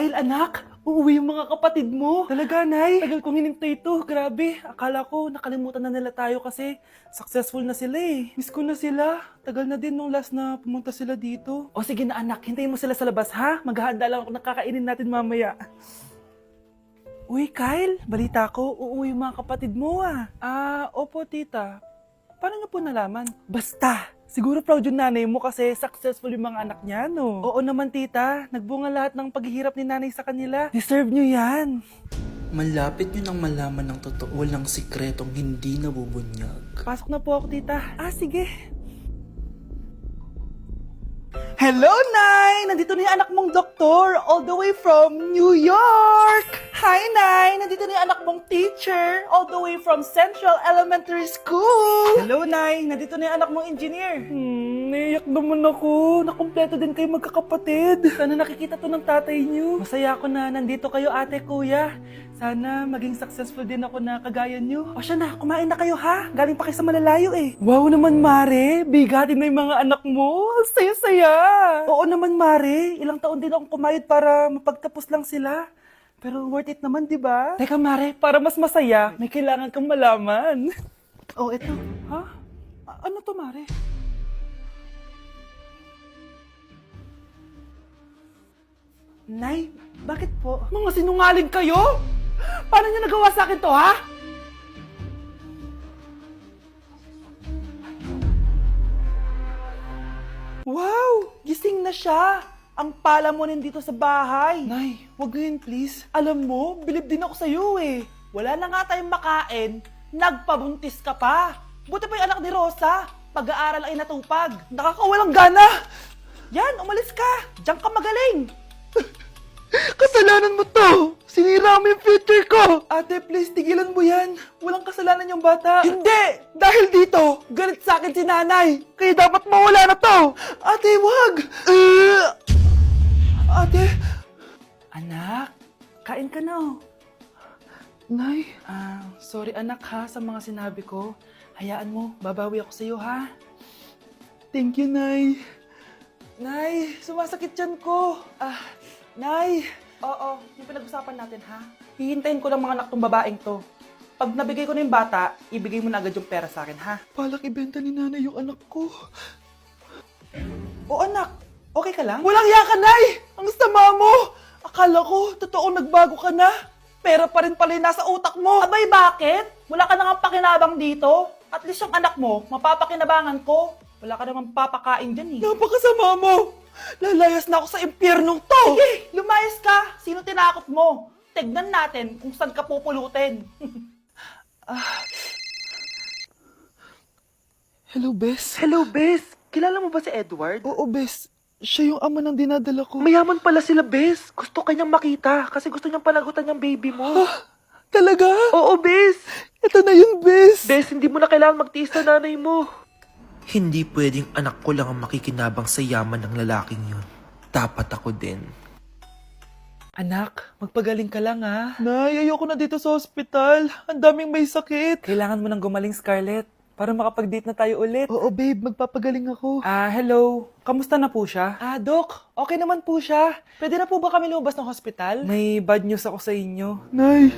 Kyle, anak, uuwi yung mga kapatid mo. Talaga, Nay? Tagal kong hinintay ito. Grabe, akala ko nakalimutan na nila tayo kasi successful na sila eh. Miss ko na sila. Tagal na din nung last na pumunta sila dito. O sige na anak, hintayin mo sila sa labas ha. Maghahanda lang ako ng kakainin natin mamaya. Uy, Kyle, balita ko, uuwi yung mga kapatid mo ah. Opo tita. Paano niyo po nalaman? Basta! Siguro proud yung nanay mo kasi successful yung mga anak niya, no? Oo naman, tita. Nagbunga lahat ng paghihirap ni nanay sa kanila. Deserve nyo yan. Malapit nyo nang malaman ng totoo walang sikretong hindi nabubunyag. Pasok na po ako, tita. Sige. Hello, Nay! Nandito na yung anak mong doktor all the way from New York! Hi, Nay! Nandito na yung anak mong teacher all the way from Central Elementary School! Hello, Nay! Nandito na yung anak mong engineer! Naiyak naman ako. Nakumpleto din kayo magkakapatid. Sana nakikita to ng tatay niyo. Masaya ako na nandito kayo, ate, kuya. Sana maging successful din ako na kagaya niyo. O siya na, kumain na kayo ha. Galing pa kayo sa malalayo eh. Wow naman, Mare. Bigatin na yung mga anak mo. Saya-saya. Oo naman, Mare. Ilang taon din akong kumayod para mapagtapos lang sila. Pero worth it naman, di ba? Teka, Mare, para mas masaya, may kailangan kang malaman. Oh, eto. Ha? Ano to, Mare? Nay, bakit po? Mga sinungaling kayo? Paano niyo nagawa sa akin to, ha? Wow! Gising na siya! Ang pala mo rin dito sa bahay. Nay, wag ganyan please. Alam mo, bilib din ako sa'yo eh. Wala na nga tayong makain, nagpabuntis ka pa. Buti pa yung anak ni Rosa, pag-aaral ay natupag. Nakakawalang gana! Yan, umalis ka! Diyan ka magaling! Kasalanan mo to! Sinira mo yung future ko! Ate, please, tigilan mo yan. Walang kasalanan yung bata. Hindi! Dahil dito, galit sa akin si nanay. Kaya dapat mawala na to! Ate, wag! Ate! Anak, kain ka na. Nay? Sorry anak ha sa mga sinabi ko. Hayaan mo, babawi ako sa'yo ha. Thank you, Nay. Nay, sumasakit yan ko. Nay! Oo, yung pinag-usapan natin ha. Hihintayin ko lang mga anak tong babaeng to. Pag nabigay ko na yung bata, ibigay mo na agad yung pera sa akin ha. Palak ibenta ni nanay yung anak ko. O anak, okay ka lang? Walang iya ka, Nay! Ang sama mo! Akala ko, totoo nagbago ka na. Pera pa rin pala yung nasa utak mo. Abay, bakit? Wala ka nang pakinabang dito. At least yung anak mo, mapapakinabangan ko. Wala ka namang papakain dyan eh. Napakasama mo! Lalayas na ako sa impyernong to! Sige, lumayas ka! Sino tinakot mo? Tignan natin kung saan ka pupulutin. Hello, Bes. Hello, Bes. Kilala mo ba si Edward? Oo, Bes. Siya yung ama ng dinadala ko. Mayaman pala sila, Bes. Gusto kanyang makita kasi gusto niyang panagutan yung baby mo. Talaga? Oo, Bes. Ito na yun, Bes. Bes, hindi mo na kailangan magtiis na nanay mo. Hindi pwedeng anak ko lang ang makikinabang sa yaman ng lalaking yun. Dapat ako din. Anak, magpagaling ka lang ha. Nay, ayoko na dito sa ospital. Ang daming may sakit. Kailangan mo nang gumaling, Scarlett. Para makapag-date na tayo ulit. Oo, babe. Magpapagaling ako. Hello. Kamusta na po siya? Doc. Okay naman po siya. Pwede na po ba kami lumabas ng hospital? May bad news ako sa inyo. Nay,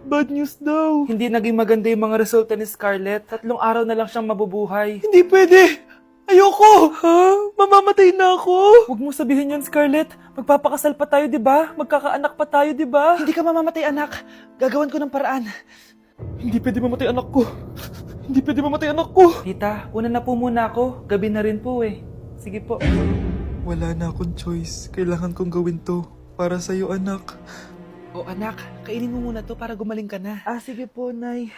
bad news daw. Hindi naging maganda yung mga resulta ni Scarlett. 3 araw na lang siyang mabubuhay. Hindi pwede. Ayoko! Ha? Mamamatay na ako? Huwag mo sabihin yun, Scarlett. Magpapakasal pa tayo, di ba? Magkakaanak pa tayo, di ba? Hindi ka mamamatay, anak. Gagawan ko ng paraan. Hindi pwede mamatay anak ko. Hindi pwede mamatay anak ko. Tita, una na po muna ako. Gabi na rin po eh. Sige po. Wala na akong choice. Kailangan kong gawin to. Para sa'yo, anak. O anak, kainin mo muna to para gumaling ka na. Sige po, Nay.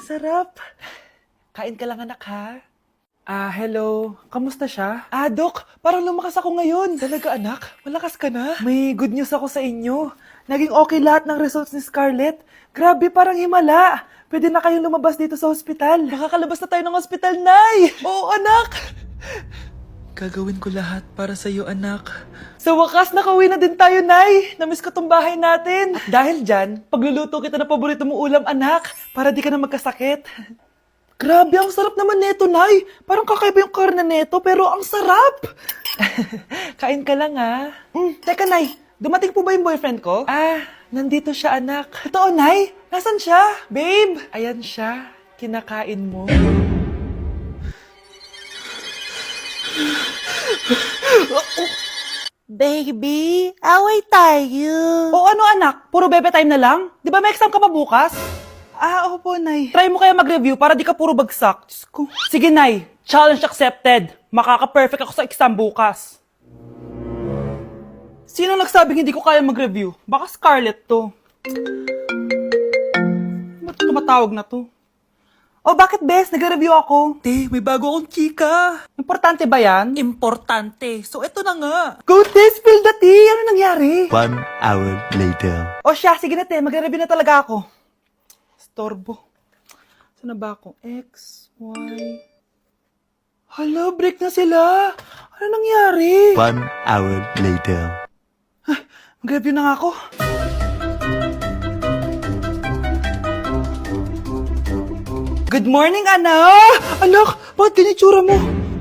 Sarap. Kain ka lang, anak, ha? Hello. Kamusta siya? Doc, parang lumakas ako ngayon. Talaga, anak? Malakas ka na? May good news ako sa inyo. Naging okay lahat ng results ni Scarlett. Grabe, parang himala. Pwede na kayong lumabas dito sa ospital. Makakalabas na tayo ng ospital, Nay! Oo, anak! Gagawin ko lahat para sa'yo, anak. Sa wakas, nakauwi na din tayo, Nay. Namiss ko tong bahay natin. At dahil dyan, pagluluto kita ng paborito mong ulam, anak, para di ka na magkasakit. Grabe, ang sarap naman neto, Nay. Parang kakaiba yung karne neto, pero ang sarap. Kain ka lang, ha? Teka, Nay. Dumating po ba yung boyfriend ko? Nandito siya, anak. Totoo, Nay? Nasaan siya? Babe! Ayan siya. Kinakain mo. Baby, away tayo. O ano, anak? Puro bebe time na lang? Di ba may exam ka pa bukas? Opo, Nay. Try mo kaya mag-review para di ka puro bagsak. Diyos ko. Sige, Nay. Challenge accepted. Makaka-perfect ako sa exam bukas. Sino nagsabing hindi ko kaya mag-review? Baka Scarlett to. Ba't tumatawag na to? Oh, bakit, Bes? Nag-review ako. Te, may bago akong chika. Importante ba yan? Importante. So, eto na nga. Go, Te! Spill the tea! Ano nangyari? 1 hour later. O siya, sige na, Te. Mag-review na talaga ako. Storbo. Saan na ba ako? X, Y... Hala, break na sila. Ano nangyari? 1 hour later. Mag-review na nga ako. Good morning, anak! Anak, bakit ganyan tsura mo?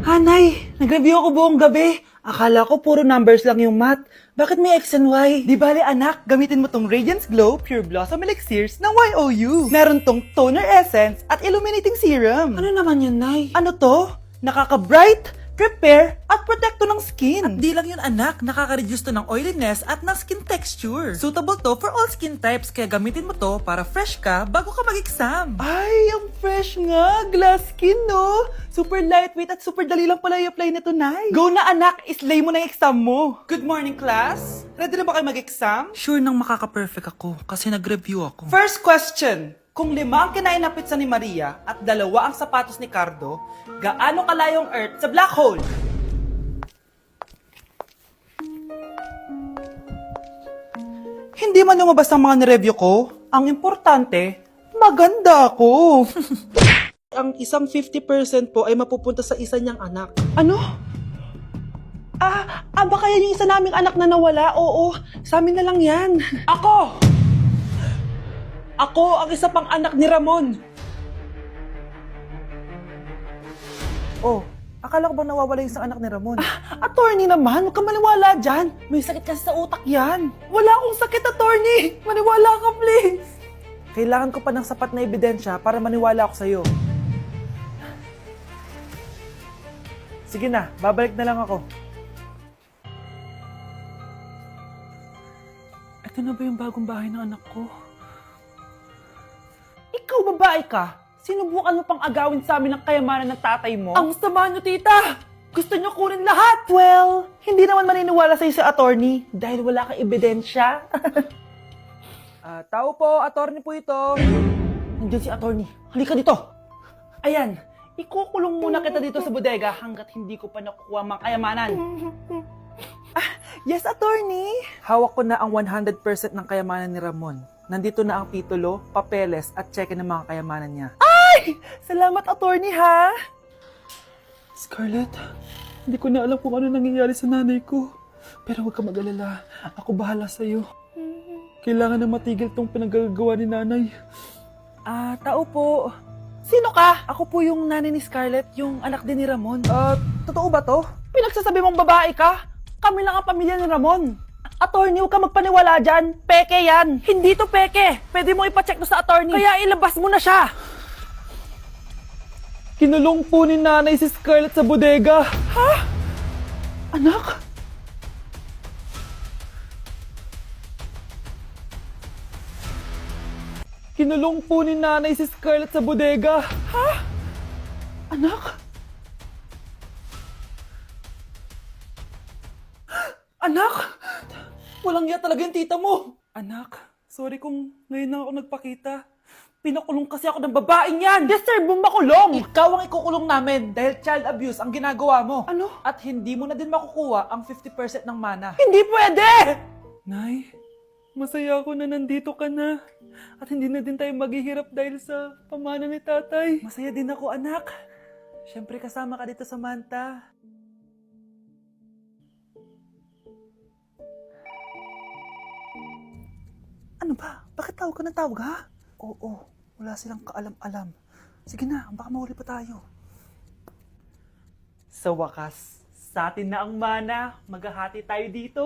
Hanay, nag-review ako buong gabi. Akala ko puro numbers lang yung math. Bakit may X and Y? Di bale, anak, gamitin mo tong Radiance Glow Pure Blossom Elixirs ng YOU. Meron tong toner essence at illuminating serum. Ano naman yun, Nay? Ano to? Nakaka-bright, prepare, at protekto ng skin. At di lang yun anak, nakaka-reduce to ng oiliness at ng skin texture. Suitable to for all skin types, kaya gamitin mo to para fresh ka bago ka mag-exam. Ay, ang fresh nga. Glass skin, no? Super lightweight at super dali lang pala i-apply nito, Nay. Go na, anak. Islay mo na yung exam mo. Good morning, class. Ready na ba kayo mag-exam? Sure nang makaka-perfect ako kasi nag-review ako. First question. Kung 5 ang kinain na pizza ni Maria at 2 ang sapatos ni Cardo, gaano kalayo ang Earth sa black hole? Hindi man lumabas ang mga nireview ko. Ang importante, maganda ako. Ang isang 50% po ay mapupunta sa isa niyang anak. Ano? Baka yan yung isa naming anak na nawala? Oo, sa amin na lang yan. Ako! Ako ang isa pang anak ni Ramon. Oh, akala ko ba nawawala yung isang anak ni Ramon? Attorney naman, huwag ka maniwala dyan. May sakit kasi sa utak yan. Wala akong sakit, attorney. Maniwala ka, please. Kailangan ko pa ng sapat na ebidensya para maniwala ako sa'yo. Sige na, babalik na lang ako. Ito na ba yung bagong bahay ng anak ko? Ikaw, babae ka. Sinubukan mo pang agawin sa amin ang kayamanan ng tatay mo? Ang sama nyo, tita! Gusto nyo kunin lahat! Well, hindi naman maniniwala sa'yo si attorney dahil wala kang ebidensya. Tao po, attorney po ito. Nandiyan si attorney. Halika dito. Ayan, ikukulong muna kita dito sa bodega hanggat hindi ko pa nakukuha mga kayamanan. Yes, attorney. Hawak ko na ang 100% ng kayamanan ni Ramon. Nandito na ang titulo, papeles, at cheque ng mga kayamanan niya. Ay! Salamat, attorney, ha? Scarlett, hindi ko na alam kung ano nangyayari sa nanay ko. Pero huwag ka mag-alala. Ako bahala sa'yo. Kailangan na matigil tong pinagagawa ni nanay. Tao po. Sino ka? Ako po yung nanay ni Scarlett, yung anak din ni Ramon. Totoo ba to? Pinagsasabi mong babae ka? Kami lang ang pamilya ni Ramon. Attorney, huwag ka magpaniwala dyan. Peke yan. Hindi to peke. Pwede mo ipacheck to sa attorney. Kaya ilabas mo na siya. Kinulong po ni nanay si Scarlett sa bodega. Ha? Anak? Kinulong po ni nanay si Scarlett sa bodega. Ha? Anak? Anak? Walang iya talaga yung tita mo. Anak, sorry kung ngayon na ako nagpakita. Pinakulong kasi ako ng babaeng yan. Deserve mong makulong. Ikaw ang ikukulong namin dahil child abuse ang ginagawa mo. Ano? At hindi mo na din makukuha ang 50% ng mana. Hindi pwede! Nay, masaya ako na nandito ka na. At hindi na din tayo maghihirap dahil sa pamana ni tatay. Masaya din ako, anak. Siyempre kasama ka dito sa Manta. Ano ba? Bakit tawag ka ng tawag, ha? Oo, wala silang kaalam-alam. Sige na, baka mahuli pa tayo. Sa wakas, sa atin na ang mana. Maghahati tayo dito.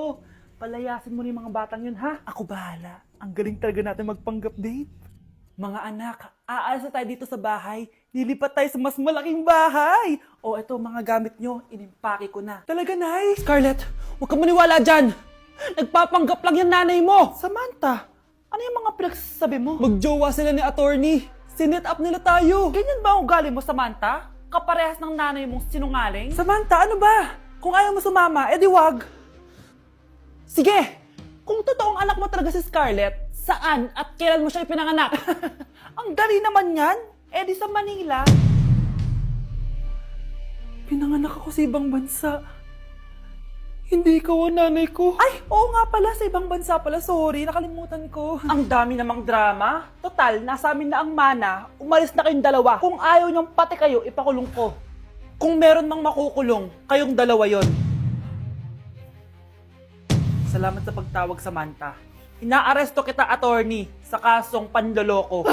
Palayasin mo na yung mga batang yun, ha? Ako bahala. Ang galing talaga natin magpanggap date. Mga anak, aalis na tayo dito sa bahay. Lilipat tayo sa mas malaking bahay. O eto, mga gamit nyo, inimpake ko na. Talaga, Nay? Scarlett, huwag kang maniwala dyan! Nagpapanggap lang yung nanay mo! Samantha, ano yung mga pinagsasabi mo? Magjowa sila ni attorney. Sinet up nila tayo. Ganyan ba ang ugali mo, Samantha? Kaparehas ng nanay mong sinungaling? Samantha, ano ba? Kung ayaw mo sumama, edi wag. Sige, kung totoong anak mo talaga si Scarlett, saan at kailan mo siya ipinanganak? Ang dali naman yan. Eh di sa Manila. Pinanganak ako sa ibang bansa. Hindi ikaw ang nanay ko. Ay, oo nga pala, sa ibang bansa pala. Sorry, nakalimutan ko. Ang dami namang drama. Total, nasa amin na ang mana. Umalis na kayong dalawa. Kung ayaw niyong pati kayo, ipakulong ko. Kung meron mang makukulong, kayong dalawa yon. Salamat sa pagtawag, Samantha. Inaaresto kita, attorney, sa kasong panloloko.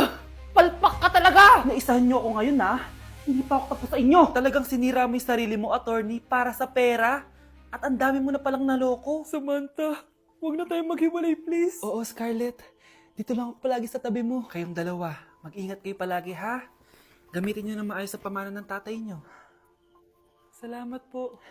Palpak ka talaga! Naisahan niyo ako ngayon, ha? Hindi pa ako tapos sa inyo. Talagang sinira mo yung sarili mo, attorney, para sa pera. At ang dami mo na palang naloko. Samantha, huwag na tayo maghiwalay, please. Oo, Scarlett. Dito lang ako palagi sa tabi mo. Kayong dalawa, mag-ingat kayo palagi, ha? Gamitin niyo na maayos sa pamana ng tatay niyo. Salamat po.